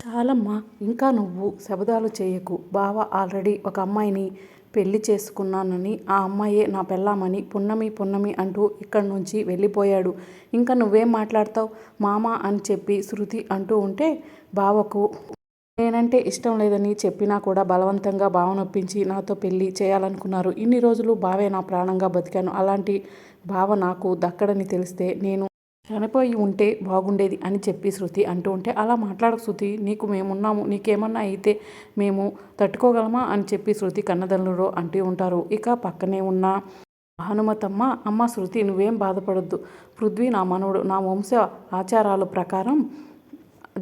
చాలమ్మా! ఇంకా నువ్వు శబదాలు చేయకు. బావ ఆల్రెడీ ఒక అమ్మాయిని పెళ్లి చేసుకున్నానని, ఆ అమ్మాయే నా పెళ్ళామని పున్నమి పున్నమి అంటూ ఇక్కడి నుంచి వెళ్ళిపోయాడు. ఇంక నువ్వేం మాట్లాడతావు మామ అని చెప్పి శృతి అంటూ ఉంటే, బావకు నేనంటే ఇష్టం లేదని చెప్పినా కూడా బలవంతంగా బావనొప్పించి నాతో పెళ్లి చేయాలనుకున్నారు. ఇన్ని రోజులు బావే నా ప్రాణంగా బతికాను. అలాంటి బావ నాకు దక్కడని తెలిస్తే నేను చనిపోయి ఉంటే బాగుండేది అని చెప్పి శృతి అంటూ ఉంటే, అలా మాట్లాడకు శృతి, నీకు మేమున్నాము, నీకేమన్నా అయితే మేము తట్టుకోగలమా అని చెప్పి శృతి కన్నదల్లుడు అంటూ ఉంటారు. ఇక పక్కనే ఉన్న భానుమతమ్మ, అమ్మ శృతి నువ్వేం బాధపడొద్దు, పృథ్వీ నా మనవడు, నా వంశ ఆచారాల ప్రకారం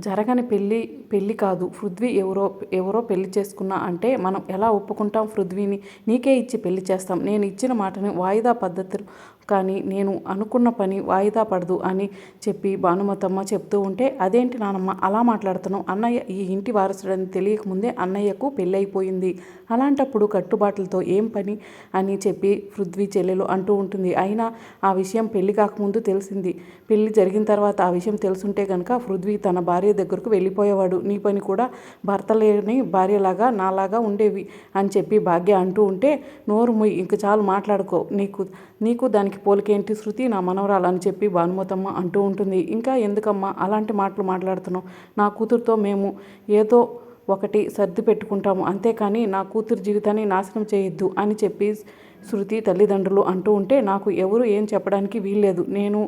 జరగని పెళ్ళి కాదు. పృథ్వీ ఎవరో పెళ్లి చేసుకున్నా అంటే మనం ఎలా ఒప్పుకుంటాం? పృథ్వీని నీకే ఇచ్చి పెళ్లి చేస్తాం. నేను ఇచ్చిన మాటని వాయిదా పద్ధతులు కానీ నేను అనుకున్న పని వాయిదా పడదు అని చెప్పి భానుమతమ్మ చెప్తూ ఉంటే, అదేంటి నానమ్మ అలా మాట్లాడుతున్నావు? అన్నయ్య ఈ ఇంటి వారసుడని తెలియకముందే అన్నయ్యకు పెళ్ళైపోయింది. అలాంటప్పుడు కట్టుబాట్లతో ఏం పని అని చెప్పి పృథ్వీ చెల్లెలు అంటూ ఉంటుంది. అయినా ఆ విషయం పెళ్లి కాకముందు తెలిసింది. పెళ్లి జరిగిన తర్వాత ఆ విషయం తెలుసుంటే కనుక పృథ్వీ తన భార్య దగ్గరకు వెళ్ళిపోయేవాడు. నీ పని కూడా భర్త లేని భార్యలాగా నాలాగా ఉండేవి అని చెప్పి భాగ్య అంటూ ఉంటే, నోరు ముయ్యి, ఇంక చాలు మాట్లాడుకో, నీకు దానికి పోలికేంటి? శృతి నా మనవరాలు అని చెప్పి భానుమతమ్మ అంటూ ఉంటుంది. ఇంకా ఎందుకమ్మా అలాంటి మాటలు మాట్లాడుతున్నావు? నా కూతురుతో మేము ఏదో ఒకటి సర్ది పెట్టుకుంటాము, అంతేకాని నా కూతురు జీవితాన్ని నాశనం చేయొద్దు అని చెప్పి శృతి తల్లిదండ్రులు అంటూ ఉంటే, నాకు ఎవరు ఏం చెప్పడానికి వీల్లేదు. నేను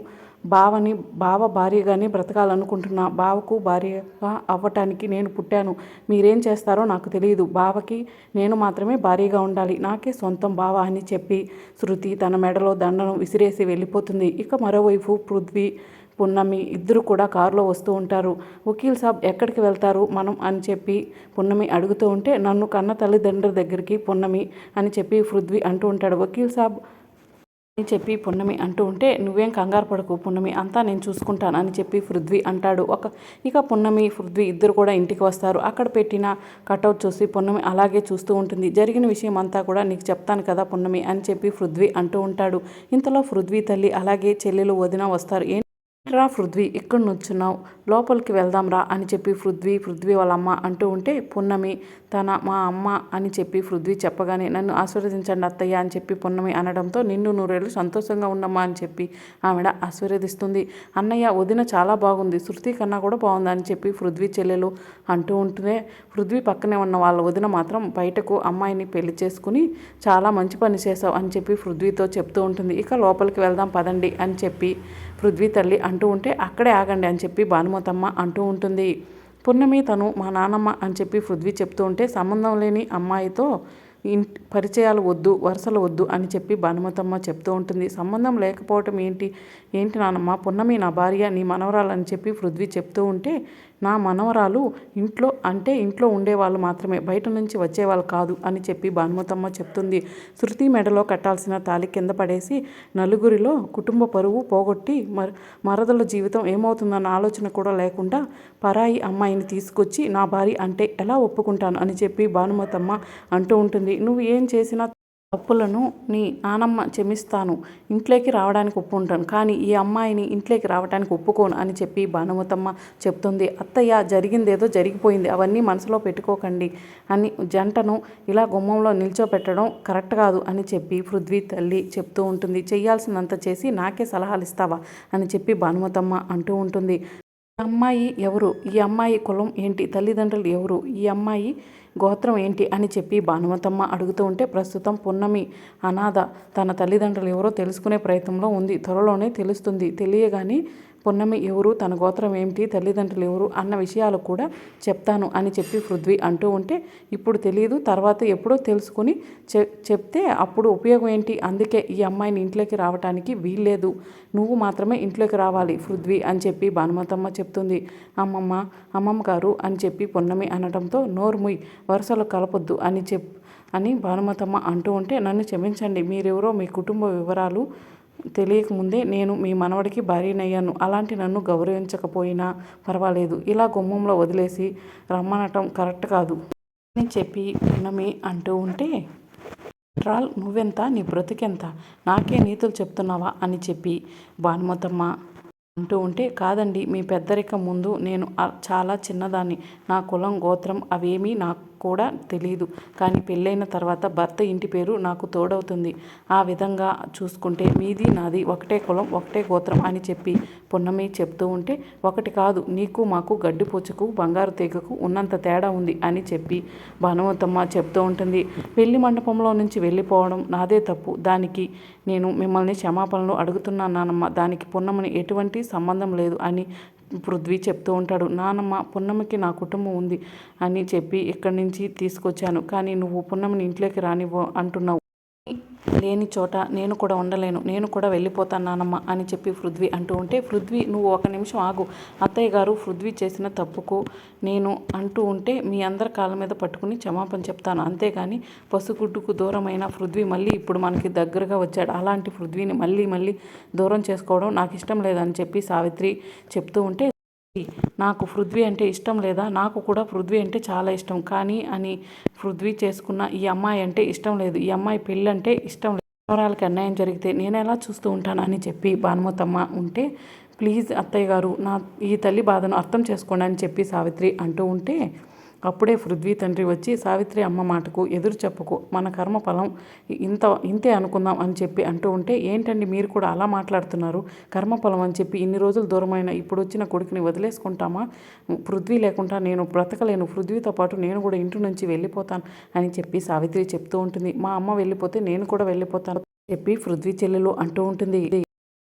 బావ భార్యగానే బ్రతకాలనుకుంటున్నా. బావకు భార్యగా అవ్వటానికి నేను పుట్టాను. మీరేం చేస్తారో నాకు తెలియదు. బావకి నేను మాత్రమే భార్యగా ఉండాలి. నాకే సొంతం బావ అని చెప్పి శృతి తన మెడలో దండను విసిరేసి వెళ్ళిపోతుంది. ఇక మరోవైపు పృథ్వీ, పున్నమి ఇద్దరు కూడా కారులో వస్తూ ఉంటారు. వకీల్ సాబ్ ఎక్కడికి వెళ్తారు మనం అని చెప్పి పున్నమి అడుగుతూ ఉంటే, నన్ను కన్న తల్లిదండ్రుల దగ్గరికి పున్నమి అని చెప్పి పృథ్వీ అంటూ ఉంటాడు. వకీల్ సాబ్ అని చెప్పి పున్నమి అంటూ ఉంటే, నువ్వేం కంగారు పడకు పున్నమి, అంతా నేను చూసుకుంటాను అని చెప్పి పృథ్వీ అంటాడు. ఇక పున్నమి పృథ్వీ ఇద్దరు కూడా ఇంటికి వస్తారు. అక్కడ పెట్టిన కటౌట్ చూసి పున్నమి అలాగే చూస్తూ ఉంటుంది. జరిగిన విషయం అంతా కూడా నీకు చెప్తాను కదా పున్నమి అని చెప్పి పృథ్వీ అంటూ ఉంటాడు. ఇంతలో పృథ్వీ తల్లి అలాగే చెల్లెలు వదిన వస్తారు. రా పృథ్వీ, ఇక్కడ నుంచున్నావు, లోపలికి వెళ్దాం రా అని చెప్పి పృథ్వీ వాళ్ళ అమ్మ అంటూ ఉంటే, పున్నమి మా అమ్మ అని చెప్పి పృథ్వీ చెప్పగానే, నన్ను ఆశీర్వదించండి అత్తయ్య అని చెప్పి పున్నమి అనడంతో, నిన్ను నూరేళ్ళు సంతోషంగా ఉండమ్మా అని చెప్పి ఆవిడ ఆశీర్వదిస్తుంది. అన్నయ్య వదిన చాలా బాగుంది, శృతి కన్నా కూడా బాగుంది అని చెప్పి పృథ్వీ చెల్లెలు అంటూ ఉంటుందే, పృథ్వీ పక్కనే ఉన్న వాళ్ళ వదిన మాత్రం బయటకు అమ్మాయిని పెళ్లి చేసుకుని చాలా మంచి పని చేసావు అని చెప్పి పృథ్వీతో చెప్తూ ఉంటుంది. ఇక లోపలికి వెళ్దాం పదండి అని చెప్పి పృథ్వీ తల్లి అంటూ ఉంటే, అక్కడే ఆగండి అని చెప్పి భానుమతమ్మ అంటూ ఉంటుంది. పున్నమి తను మా నాన్నమ్మ అని చెప్పి పృథ్వీ చెప్తూ ఉంటే, సంబంధం లేని అమ్మాయితో పరిచయాలు వద్దు, వరుసలు వద్దు అని చెప్పి భానుమతమ్మ చెప్తూ ఉంటుంది. సంబంధం లేకపోవటం ఏంటి నానమ్మ, పున్నమి నా భార్య, నీ మనవరాలు అని చెప్పి పృథ్వీ చెప్తూ ఉంటే, నా మనవరాలు ఇంట్లో ఉండేవాళ్ళు మాత్రమే, బయట నుంచి వచ్చేవాళ్ళు కాదు అని చెప్పి భానుమతమ్మ చెప్తుంది. శృతి మెడలో కట్టాల్సిన తాళి కింద పడేసి నలుగురిలో కుటుంబ పరువు పోగొట్టి మరదల జీవితం ఏమవుతుందన్న ఆలోచన కూడా లేకుండా పరాయి అమ్మాయిని తీసుకొచ్చి నా భార్య అంటే ఎలా ఒప్పుకుంటాను అని చెప్పి భానుమతమ్మ అంటూ ఉంటుంది. నువ్వు ఏం చేసినా తప్పులను నీ నానమ్మ క్షమిస్తాను, ఇంట్లోకి రావడానికి ఒప్పుకుంటాను, కానీ ఈ అమ్మాయిని ఇంట్లోకి రావడానికి ఒప్పుకోను అని చెప్పి భానుమతమ్మ చెప్తుంది. అత్తయ్య జరిగిందేదో జరిగిపోయింది, అవన్నీ మనసులో పెట్టుకోకండి అని జంటను ఇలా గుమ్మంలో నిల్చోపెట్టడం కరెక్ట్ కాదు అని చెప్పి పృథ్వీ తల్లి చెప్తూ ఉంటుంది. చెయ్యాల్సినంత చేసి నాకే సలహాలు ఇస్తావా అని చెప్పి భానుమతమ్మ అంటూ ఉంటుంది. ఈ అమ్మాయి ఎవరు? ఈ అమ్మాయి కులం ఏంటి? తల్లిదండ్రులు ఎవరు? ఈ అమ్మాయి గోత్రం ఏంటి అని చెప్పి భానుమతమ్మ అడుగుతూ ఉంటే, ప్రస్తుతం పున్నమి అనాథ, తన తల్లిదండ్రులు ఎవరో తెలుసుకునే ప్రయత్నంలో ఉంది, త్వరలోనే తెలుస్తుంది. తెలియగానే పున్నమి ఎవరు, తన గోత్రం ఏమిటి, తల్లిదండ్రులు ఎవరు అన్న విషయాలు కూడా చెప్తాను అని చెప్పి పృథ్వీ అంటూ ఉంటే, ఇప్పుడు తెలియదు, తర్వాత ఎప్పుడో తెలుసుకుని చెప్తే అప్పుడు ఉపయోగం ఏంటి? అందుకే ఈ అమ్మాయిని ఇంట్లోకి రావడానికి వీల్లేదు, నువ్వు మాత్రమే ఇంట్లోకి రావాలి పృథ్వీ అని చెప్పి భానుమతమ్మ చెప్తుంది. అమ్మమ్మ గారు అని చెప్పి పున్నమి అనడంతో, నోరు ముయ్, వరుసలు కలపొద్దు అని భానుమతమ్మ అంటూ ఉంటే, నన్ను క్షమించండి, మీరెవరో మీ కుటుంబ వివరాలు తెలియకముందే నేను మీ మనవడికి భార్యనయ్యాను, అలాంటి నన్ను గౌరవించకపోయినా పర్వాలేదు, ఇలా గుమ్మంలో వదిలేసి రమ్మనటం కరెక్ట్ కాదు అని చెప్పి పున్నమి అంటూ ఉంటే, నువ్వెంత, నీ బ్రతికెంత, నాకే నీతులు చెప్తున్నావా అని చెప్పి భానుమతమ్మ అంటూ ఉంటే, కాదండి మీ పెద్దరికం ముందు నేను చాలా చిన్నదాన్ని. నా కులం గోత్రం అవేమీ నాకు కూడా తెలీదు. కానీ పెళ్ళైన తర్వాత భర్త ఇంటి పేరు నాకు తోడవుతుంది. ఆ విధంగా చూసుకుంటే మీది నాది ఒకటే కులం ఒకటే గోత్రం అని చెప్పి పున్నమి చెప్తూ ఉంటే, ఒకటి కాదు నీకు మాకు గడ్డిపూచకు బంగారు తీగకు ఉన్నంత తేడా ఉంది అని చెప్పి భానుమతమ్మ చెప్తూ ఉంటుంది. పెళ్లి మండపంలో నుంచి వెళ్ళిపోవడం నాదే తప్పు. దానికి నేను మిమ్మల్ని క్షమాపణలు అడుగుతున్నాను నానమ్మ. దానికి పున్నమని ఎటువంటి సంబంధం లేదు అని పృథ్వీ చెప్తూ ఉంటాడు. నానమ్మ, పున్నమికి నా కుటుంబం ఉంది అని చెప్పి ఇక్కడి నుంచి తీసుకొచ్చాను. కానీ నువ్వు పున్నమిని ఇంట్లోకి రానివ్వు అంటున్నావు. లేని చోట నేను కూడా ఉండలేను. నేను కూడా వెళ్ళిపోతాను నానమ్మ అని చెప్పి పృథ్వీ అంటూ ఉంటే, పృథ్వీ నువ్వు ఒక నిమిషం ఆగు. అత్తయ్య గారు పృథ్వీ చేసిన తప్పుకు నేను అంటూ ఉంటే మీ అందరి కాళ్ళ మీద పట్టుకుని క్షమాపణ చెప్తాను. అంతేగాని పసుగుడ్డుకు దూరమైన పృథ్వీ మళ్ళీ ఇప్పుడు మనకి దగ్గరగా వచ్చాడు. అలాంటి పృథ్వీని మళ్ళీ దూరం చేసుకోవడం నాకు ఇష్టం లేదని చెప్పి సావిత్రి చెప్తూ ఉంటే, నాకు పృథ్వీ అంటే ఇష్టం లేదా? నాకు కూడా పృథ్వీ అంటే చాలా ఇష్టం. కానీ అని పృథ్వీ చేసుకున్న ఈ అమ్మాయి అంటే ఇష్టం లేదు. ఈ అమ్మాయి పెళ్ళి అంటే ఇష్టం లేదు. మనవరాలకి అన్యాయం జరిగితే నేను ఎలా చూస్తూ ఉంటాను అని చెప్పి భానుమతమ్మ ఉంటే, ప్లీజ్ అత్తయ్య గారు నా ఈ తల్లి బాధను అర్థం చేసుకోండి అని చెప్పి సావిత్రి అంటూ ఉంటే, అప్పుడే పృథ్వీ తండ్రి వచ్చి, సావిత్రి అమ్మ మాటకు ఎదురు చెప్పకు, మన కర్మఫలం ఇంతే అనుకుందాం అని చెప్పి అంటూ ఉంటే, ఏంటండి మీరు కూడా అలా మాట్లాడుతున్నారు? కర్మఫలం అని చెప్పి ఇన్ని రోజులు దూరమైన ఇప్పుడు వచ్చిన కొడుకుని వదిలేసుకుంటామా? పృథ్వీ లేకుండా నేను బ్రతకలేను. పృథ్వీతో పాటు నేను కూడా ఇంటి నుంచి వెళ్ళిపోతాను అని చెప్పి సావిత్రి చెప్తూ ఉంటుంది. మా అమ్మ వెళ్ళిపోతే నేను కూడా వెళ్ళిపోతాను చెప్పి పృథ్వీ చెల్లెలు అంటూ ఉంటుంది.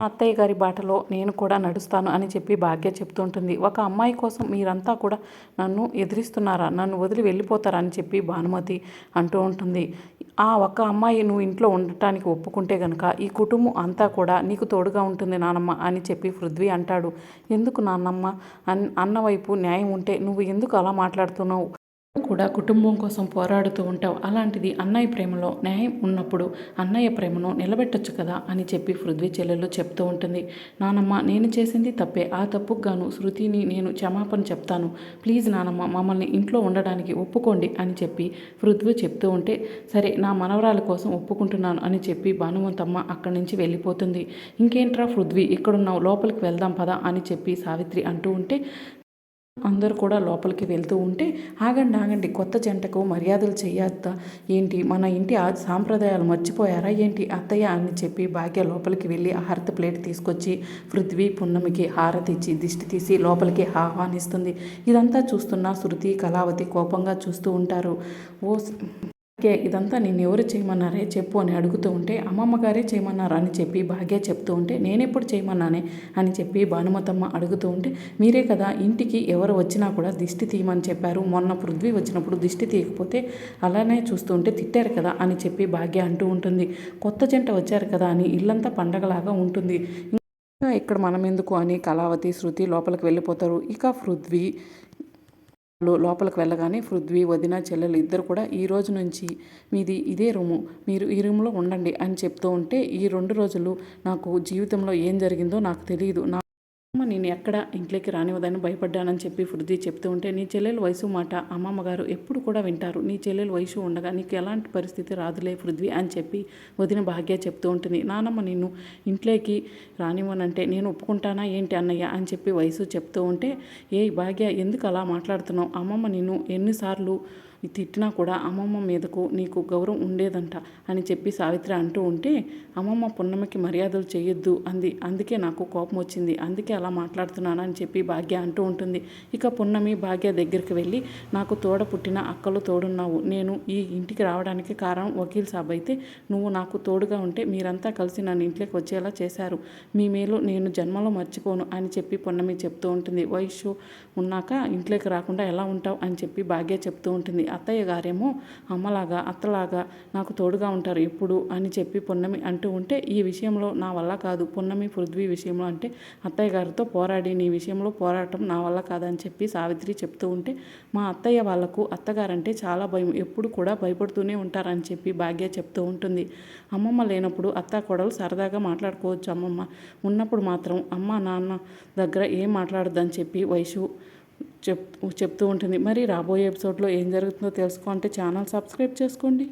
అత్తయ్య గారి బాటలో నేను కూడా నడుస్తాను అని చెప్పి భాగ్య చెప్తూ ఉంటుంది. ఒక అమ్మాయి కోసం మీరంతా కూడా నన్ను ఎదిరిస్తున్నారా? నన్ను వదిలి వెళ్ళిపోతారా అని చెప్పి భానుమతి అంటూ ఉంటుంది. ఆ ఒక్క అమ్మాయి నువ్వు ఇంట్లో ఉండటానికి ఒప్పుకుంటే గనక ఈ కుటుంబం అంతా కూడా నీకు తోడుగా ఉంటుంది నానమ్మ అని చెప్పి పృథ్వీ అంటాడు. ఎందుకు నాన్నమ్మ? అన్న వైపు న్యాయం ఉంటే నువ్వు ఎందుకు అలా మాట్లాడుతున్నావు? కూడా కుటుంబం కోసం పోరాడుతూ ఉంటావు. అలాంటిది అన్నయ్య ప్రేమలో న్యాయం ఉన్నప్పుడు అన్నయ్య ప్రేమను నిలబెట్టొచ్చు కదా అని చెప్పి పృథ్వీ చెల్లెలు చెప్తూ ఉంటుంది. నానమ్మ, నేను చేసింది తప్పే. ఆ తప్పుకు గాను శృతిని నేను క్షమాపణ చెప్తాను. ప్లీజ్ నానమ్మ, మమ్మల్ని ఇంట్లో ఉండడానికి ఒప్పుకోండి అని చెప్పి పృథ్వీ చెప్తూ ఉంటే, సరే నా మనవరాల కోసం ఒప్పుకుంటున్నాను అని చెప్పి భానుమతమ్మ అక్కడి నుంచి వెళ్ళిపోతుంది. ఇంకేంట్రా పృథ్వీ ఇక్కడున్నావు, లోపలికి వెళ్దాం పదా అని చెప్పి సావిత్రి అంటూ ఉంటే, అందరూ కూడా లోపలికి వెళ్తూ ఉంటే, ఆగండి కొత్త జంటకు మర్యాదలు చెయ్యొద్దా ఏంటి? మన ఇంటి సాంప్రదాయాలు మర్చిపోయారా ఏంటి అత్తయ్య అని చెప్పి భాగ్య లోపలికి వెళ్ళి హారతి ప్లేట్ తీసుకొచ్చి పృథ్వీ పున్నమికి హారతి ఇచ్చి దిష్టి తీసి లోపలికి ఆహ్వానిస్తుంది. ఇదంతా చూస్తున్న శృతి, కళావతి కోపంగా చూస్తూ ఉంటారు. ఓ ఇదంతా నేను ఎవరు చేయమన్నారే చెప్పు అని అడుగుతూ ఉంటే, అమ్మమ్మ గారే చేయమన్నారు అని చెప్పి భాగ్య చెప్తూ ఉంటే, నేనెప్పుడు చేయమన్నానే అని చెప్పి భానుమతమ్మ అడుగుతూ ఉంటే, మీరే కదా ఇంటికి ఎవరు వచ్చినా కూడా దిష్టి తీయమని చెప్పారు. మొన్న పృథ్వీ వచ్చినప్పుడు దిష్టి తీయకపోతే అలానే చూస్తూ ఉంటే తిట్టారు కదా అని చెప్పి భాగ్య అంటూ ఉంటుంది. కొత్త జంట వచ్చారు కదా అని ఇల్లంతా పండగలాగా ఉంటుంది. ఇక్కడ మనం ఎందుకు అని కళావతి, శృతి లోపలికి వెళ్ళిపోతారు. ఇక పృథ్వీ లోపలికి వెళ్ళగానే పృథ్వీ, వదిన, చెల్లెలు ఇద్దరు కూడా ఈ రోజు నుంచి మీది ఇదే రూము, మీరు ఈ రూమ్లో ఉండండి అని చెప్తూ ఉంటే, ఈ 2 రోజులు నాకు జీవితంలో ఏం జరిగిందో నాకు తెలియదు. నేను ఎక్కడ ఇంట్లోకి రానివ్వదని భయపడ్డానని చెప్పి పృథ్వీ చెప్తూ ఉంటే, నీ చెల్లెలు వయసు మాట అమ్మమ్మ గారు ఎప్పుడు కూడా వింటారు. నీ చెల్లెలు వయసు ఉండగా నీకు ఎలాంటి పరిస్థితి రాదులే పృథ్వీ అని చెప్పి వదిన భాగ్య చెప్తూ ఉంటుంది. నానమ్మ నిన్ను ఇంట్లోకి రానివ్వనంటే నేను ఒప్పుకుంటానా ఏంటి అన్నయ్య అని చెప్పి వయసు చెప్తూ ఉంటే, ఏ భాగ్య ఎందుకు అలా మాట్లాడుతున్నావు? అమ్మమ్మ నిన్ను ఎన్నిసార్లు తిట్టినా కూడా అమ్మమ్మ మీదకు నీకు గౌరవం ఉండేదంట అని చెప్పి సావిత్రి అంటూ ఉంటే, అమ్మమ్మ పున్నమికి మర్యాదలు చేయొద్దు అంది, అందుకే నాకు కోపం వచ్చింది, అందుకే అలా మాట్లాడుతున్నాను అని చెప్పి భాగ్య అంటూ ఉంటుంది. ఇక పున్నమి భాగ్య దగ్గరికి వెళ్ళి, నాకు తోడ పుట్టిన అక్కలు తోడున్నావు, నేను ఈ ఇంటికి రావడానికి కారణం వకీల్ సాబ్ అయితే నువ్వు నాకు తోడుగా ఉంటే మీరంతా కలిసి నన్ను ఇంట్లోకి వచ్చేలా చేశారు. మీ మేలు నేను జన్మలో మర్చిపోను అని చెప్పి పున్నమి చెప్తూ ఉంటుంది. వయసు ఉన్నాక ఇంట్లోకి రాకుండా ఎలా ఉంటావు అని చెప్పి భాగ్య చెప్తూ ఉంటుంది. అత్తయ్య గారేమో అమ్మలాగా అత్తలాగా నాకు తోడుగా ఉంటారు ఎప్పుడు అని చెప్పి పున్నమి అంటూ ఉంటే, ఈ విషయంలో నా వల్ల కాదు పున్నమి, పృథ్వీ విషయంలో అంటే అత్తయ్య గారితో పోరాడి నీ విషయంలో పోరాటం నా వల్ల కాదని చెప్పి సావిత్రి చెప్తూ ఉంటే, మా అత్తయ్య వాళ్లకు అత్తగారంటే చాలా భయం, ఎప్పుడు కూడా భయపడుతూనే ఉంటారని చెప్పి భాగ్య చెప్తూ ఉంటుంది. అమ్మమ్మ లేనప్పుడు అత్త కోడలు సరదాగా మాట్లాడుకోవచ్చు, అమ్మమ్మ ఉన్నప్పుడు మాత్రం అమ్మ నాన్న దగ్గర ఏం మాట్లాడొద్దని చెప్పి వయసు చెప్తూ ఉంటుంది. మరి రాబోయే ఎపిసోడ్లో ఏం జరుగుతుందో తెలుసుకోవాలంటే ఛానల్ సబ్స్క్రైబ్ చేసుకోండి.